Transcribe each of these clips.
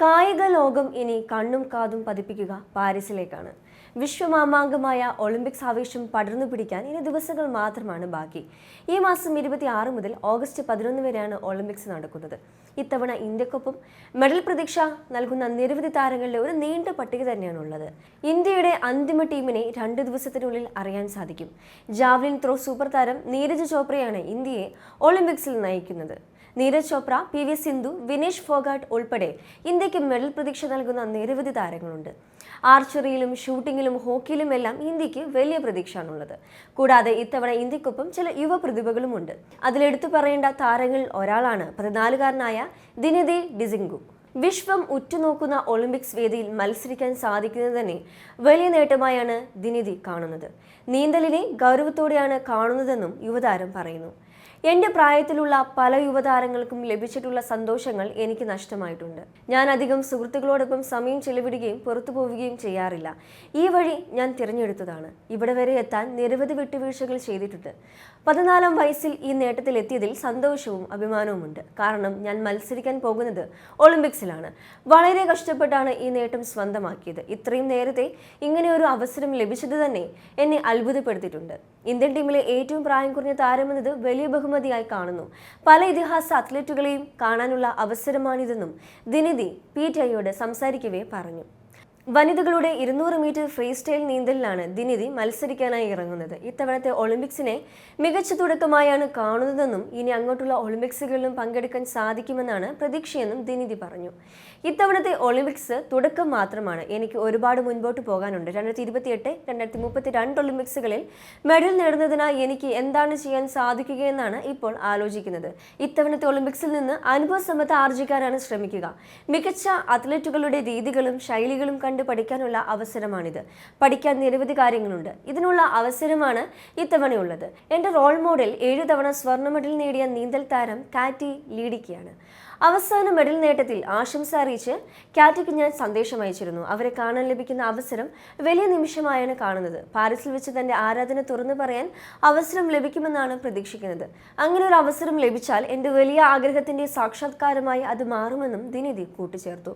കായിക ലോകം ഇനി കണ്ണും കാതും പതിപ്പിക്കുക പാരീസിലേക്കാണ്. വിശ്വമാമാങ്കമായ ഒളിമ്പിക്സ് ആവേശം പടർന്നു പിടിക്കാൻ ഇനി ദിവസങ്ങൾ മാത്രമാണ് ബാക്കി. ഈ മാസം 26 മുതൽ ഓഗസ്റ്റ് 11 വരെയാണ് ഒളിമ്പിക്സ് നടക്കുന്നത്. ഇത്തവണ ഇന്ത്യക്കൊപ്പം മെഡൽ പ്രതീക്ഷ നൽകുന്ന നിരവധി താരങ്ങളുടെ ഒരു നീണ്ട പട്ടിക തന്നെയാണുള്ളത്. ഇന്ത്യയുടെ അന്തിമ ടീമിനെ 2 ദിവസത്തിനുള്ളിൽ അറിയാൻ സാധിക്കും. ജാവ്ലിൻ ത്രോ സൂപ്പർ താരം നീരജ് ചോപ്രയാണ് ഇന്ത്യയെ ഒളിമ്പിക്സിൽ നയിക്കുന്നത്. നീരജ് ചോപ്ര, PV സിന്ധു, വിനേഷ് ഫോഗാട്ട് ഉൾപ്പെടെ ഇന്ത്യക്ക് മെഡൽ പ്രതീക്ഷ നൽകുന്ന നിരവധി താരങ്ങളുണ്ട്. ആർച്ചറിയിലും ഷൂട്ടിങ്ങിലും ഹോക്കിയിലുമെല്ലാം ഇന്ത്യക്ക് വലിയ പ്രതീക്ഷയാണുള്ളത്. കൂടാതെ ഇത്തവണ ഇന്ത്യക്കൊപ്പം ചില യുവ പ്രതിഭകളുമുണ്ട്. അതിലെടുത്തു പറയേണ്ട താരങ്ങളിൽ ഒരാളാണ് 14കാരനായ ദിനിതി ഡിസിംഗു. വിശ്വം ഉറ്റുനോക്കുന്ന ഒളിമ്പിക്സ് വേദിയിൽ മത്സരിക്കാൻ സാധിക്കുന്നത് തന്നെ വലിയ നേട്ടമായാണ് ദിനിതി കാണുന്നത്. നീന്തലിനെ ഗൗരവത്തോടെയാണ് കാണുന്നതെന്നും യുവതാരം പറയുന്നു. എൻ്റെ പ്രായത്തിലുള്ള പല യുവതാരങ്ങൾക്കും ലഭിച്ചിട്ടുള്ള സന്തോഷങ്ങൾ എനിക്ക് നഷ്ടമായിട്ടുണ്ട്. ഞാൻ അധികം സുഹൃത്തുക്കളോടൊപ്പം സമയം ചെലവിടുകയും പുറത്തു പോവുകയും ചെയ്യാറില്ല. ഈ വഴി ഞാൻ തിരഞ്ഞെടുത്തതാണ്. ഇവിടെ വരെ എത്താൻ നിരവധി വിട്ടുവീഴ്ചകൾ ചെയ്തിട്ടുണ്ട്. 14-ാം വയസ്സിൽ ഈ നേട്ടത്തിലെത്തിയതിൽ സന്തോഷവും അഭിമാനവുമുണ്ട്. കാരണം ഞാൻ മത്സരിക്കാൻ പോകുന്നത് ഒളിമ്പിക്സിലാണ്. വളരെ കഷ്ടപ്പെട്ടാണ് ഈ നേട്ടം സ്വന്തമാക്കിയത്. ഇത്രയും നേരത്തെ ഇങ്ങനെ ഒരു അവസരം ലഭിച്ചത് തന്നെ എന്നെ അത്ഭുതപ്പെടുത്തിയിട്ടുണ്ട്. ഇന്ത്യൻ ടീമിലെ ഏറ്റവും പ്രായം കുറഞ്ഞ താരമെന്നത് വലിയ ബഹുമതിയായി കാണുന്നു. പല ഇതിഹാസ അത്ലറ്റുകളെയും കാണാനുള്ള അവസരമാണിതെന്നും ദിനിതി PTIയോട് സംസാരിക്കവേ പറഞ്ഞു. വനിതകളുടെ 200 മീറ്റർ ഫ്രീ സ്റ്റൈൽ നീന്തലിലാണ് ദിനിതി മത്സരിക്കാനായി ഇറങ്ങുന്നത്. ഇത്തവണത്തെ ഒളിമ്പിക്സിനെ മികച്ച തുടക്കമായാണ് കാണുന്നതെന്നും ഇനി അങ്ങോട്ടുള്ള ഒളിമ്പിക്സുകളിലും പങ്കെടുക്കാൻ സാധിക്കുമെന്നാണ് പ്രതീക്ഷയെന്നും ദിനിതി പറഞ്ഞു. ഇത്തവണത്തെ ഒളിമ്പിക്സ് തുടക്കം മാത്രമാണ്. എനിക്ക് ഒരുപാട് മുൻപോട്ട് പോകാനുണ്ട്. 2028, 2032 ഒളിമ്പിക്സുകളിൽ മെഡൽ നേടുന്നതിനായി എനിക്ക് എന്താണ് ചെയ്യാൻ സാധിക്കുകയെന്നാണ് ഇപ്പോൾ ആലോചിക്കുന്നത്. ഇത്തവണത്തെ ഒളിമ്പിക്സിൽ നിന്ന് അനുഭവ സമ്പത്ത് ആർജിക്കാനാണ് ശ്രമിക്കുക. മികച്ച അത്ലറ്റുകളുടെ രീതികളും ശൈലികളും പഠിക്കാനുള്ള അവസരമാണിത്. പഠിക്കാൻ നിരവധി കാര്യങ്ങളുണ്ട്. ഇതിനുള്ള അവസരമാണ് ഇത്തവണയുള്ളത്. എൻ്റെ റോൾ മോഡൽ 7 തവണ സ്വർണ്ണ മെഡൽ നേടിയ നീന്തൽ താരം കാറ്റി ലീഡിക്കയാണ്. അവസാന മെഡൽ നേട്ടത്തിൽ ആശംസ അറിയിച്ച് കാറ്റിക്ക് ഞാൻ സന്ദേശം അയച്ചിരുന്നു. അവരെ കാണാൻ ലഭിക്കുന്ന അവസരം വലിയ നിമിഷമായാണ് കാണുന്നത്. പാരീസിൽ വെച്ച് തന്റെ ആരാധന തുറന്നു പറയാൻ അവസരം ലഭിക്കുമെന്നാണ് പ്രതീക്ഷിക്കുന്നത്. അങ്ങനെ ഒരു അവസരം ലഭിച്ചാൽ എൻ്റെ വലിയ ആഗ്രഹത്തിന്റെ സാക്ഷാത്കാരമായി അത് മാറുമെന്നും ദിനിതി കൂട്ടിച്ചേർത്തു.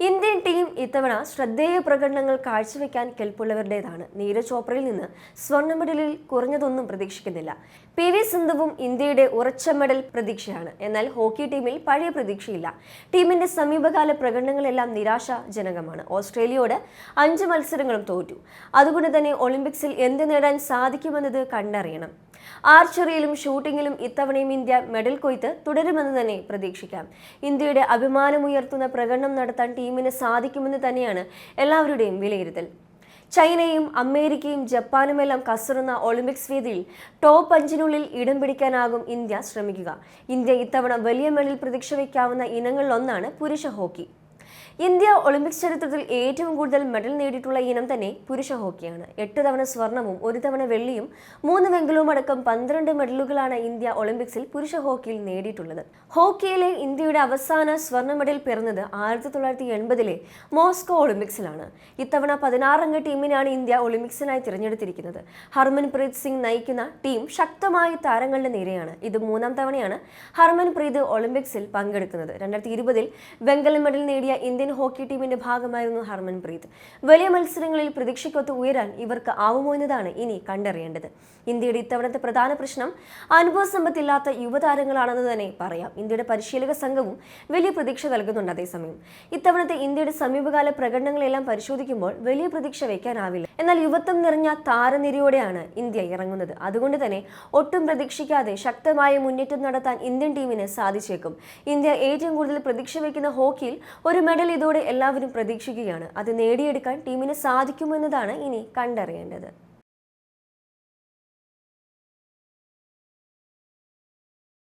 ഇന്ത്യൻ ടീം ഇത്തവണ ശ്രദ്ധേയ പ്രകടനങ്ങൾ കാഴ്ചവെക്കാൻ കെൽപ്പുള്ളവരുടേതാണ്. നീരജ് ചോപ്രയിൽ നിന്ന് സ്വർണ്ണ മെഡലിൽ കുറഞ്ഞതൊന്നും പ്രതീക്ഷിക്കുന്നില്ല. PV സിന്ധുവും ഇന്ത്യയുടെ ഉറച്ച മെഡൽ പ്രതീക്ഷയാണ്. എന്നാൽ ഹോക്കി ടീമിൽ പഴയ പ്രതീക്ഷയില്ല. ടീമിന്റെ സമീപകാല പ്രകടനങ്ങളെല്ലാം നിരാശാജനകമാണ്. ഓസ്ട്രേലിയയോട് 5 മത്സരങ്ങളും തോറ്റു. അതുകൊണ്ട് തന്നെ ഒളിമ്പിക്സിൽ എന്ത് നേടാൻ സാധിക്കുമെന്നത് കണ്ടറിയണം. ആർച്ചറിയിലും ഷൂട്ടിങ്ങിലും ഇത്തവണയും ഇന്ത്യ മെഡൽ കൊയ്ത്ത് തുടരുമെന്ന് തന്നെ പ്രതീക്ഷിക്കാം. ഇന്ത്യയുടെ അഭിമാനമുയർത്തുന്ന പ്രകടനം നടത്താൻ ടീമിന് സാധിക്കുമെന്ന് തന്നെയാണ് എല്ലാവരുടെയും വിലയിരുത്തൽ. ചൈനയും അമേരിക്കയും ജപ്പാനുമെല്ലാം കസറുന്ന ഒളിമ്പിക്സ് വേദിയിൽ ടോപ്പ് 5-നുള്ളിൽ ഇടം പിടിക്കാനാകും ഇന്ത്യ ശ്രമിക്കുക. ഇന്ത്യ ഇത്തവണ വലിയ മെഡൽ പ്രതീക്ഷ വയ്ക്കാവുന്ന ഇനങ്ങളിലൊന്നാണ് പുരുഷ ഹോക്കി. ഇന്ത്യ ഒളിമ്പിക്സ് ചരിത്രത്തിൽ ഏറ്റവും കൂടുതൽ മെഡൽ നേടിയിട്ടുള്ള ഇനം തന്നെ പുരുഷ ഹോക്കിയാണ്. 8 തവണ സ്വർണവും 1 തവണ വെള്ളിയും 3 വെങ്കലവും അടക്കം 12 മെഡലുകളാണ് ഇന്ത്യ ഒളിമ്പിക്സിൽ പുരുഷ ഹോക്കിയിൽ നേടിയിട്ടുള്ളത്. ഹോക്കിയിലെ ഇന്ത്യയുടെ അവസാന സ്വർണ്ണ മെഡൽ പിറന്നത് 1980-ലെ മോസ്കോ ഒളിമ്പിക്സിലാണ്. ഇത്തവണ 16-അംഗ ടീമിനാണ് ഇന്ത്യ ഒളിമ്പിക്സിനായി തിരഞ്ഞെടുത്തിരിക്കുന്നത്. ഹർമൻപ്രീത് സിംഗ് നയിക്കുന്ന ടീം ശക്തമായ താരങ്ങളുടെ നിരയാണ്. ഇത് 3-ാം തവണയാണ് ഹർമൻപ്രീത് ഒളിമ്പിക്സിൽ പങ്കെടുക്കുന്നത്. 2020-ൽ വെങ്കല മെഡൽ നേടിയ ഇന്ത്യൻ ഹോക്കി ടീമിന്റെ ഭാഗമായിരുന്നു ഹർമൻപ്രീത്. വലിയ മത്സരങ്ങളിൽ പ്രതീക്ഷയ്ക്കൊത്ത് ഉയരാൻ ഇവർക്ക് ആവുമോ എന്നതാണ് ഇനി കണ്ടറിയേണ്ടത്. ഇന്ത്യയുടെ ഇത്തവണത്തെ പ്രധാന പ്രശ്നം അനുഭവ സമ്പത്തില്ലാത്ത യുവതാരങ്ങളാണെന്ന് തന്നെ പറയാം. ഇന്ത്യയുടെ പരിശീലക സംഘവും വലിയ പ്രതീക്ഷ നൽകുന്നുണ്ട്. അതേസമയം ഇത്തവണത്തെ ഇന്ത്യയുടെ സമീപകാല പ്രകടനങ്ങളെല്ലാം പരിശോധിക്കുമ്പോൾ വലിയ പ്രതീക്ഷ വയ്ക്കാനാവില്ല. എന്നാൽ യുവത്വം നിറഞ്ഞ താരനിരയോടെയാണ് ഇന്ത്യ ഇറങ്ങുന്നത്. അതുകൊണ്ട് തന്നെ ഒട്ടും പ്രതീക്ഷിക്കാതെ ശക്തമായ മുന്നേറ്റം നടത്താൻ ഇന്ത്യൻ ടീമിന് സാധിച്ചേക്കും. ഇന്ത്യ ഏറ്റവും കൂടുതൽ പ്രതീക്ഷ വയ്ക്കുന്ന ഹോക്കിയിൽ ഒരു മെഡൽ ഇതോടെ എല്ലാവരും പ്രതീക്ഷിക്കുകയാണ്. അത് നേടിയെടുക്കാൻ ടീമിന് സാധിക്കുമെന്നതാണ് ഇനി കണ്ടറിയേണ്ടത്.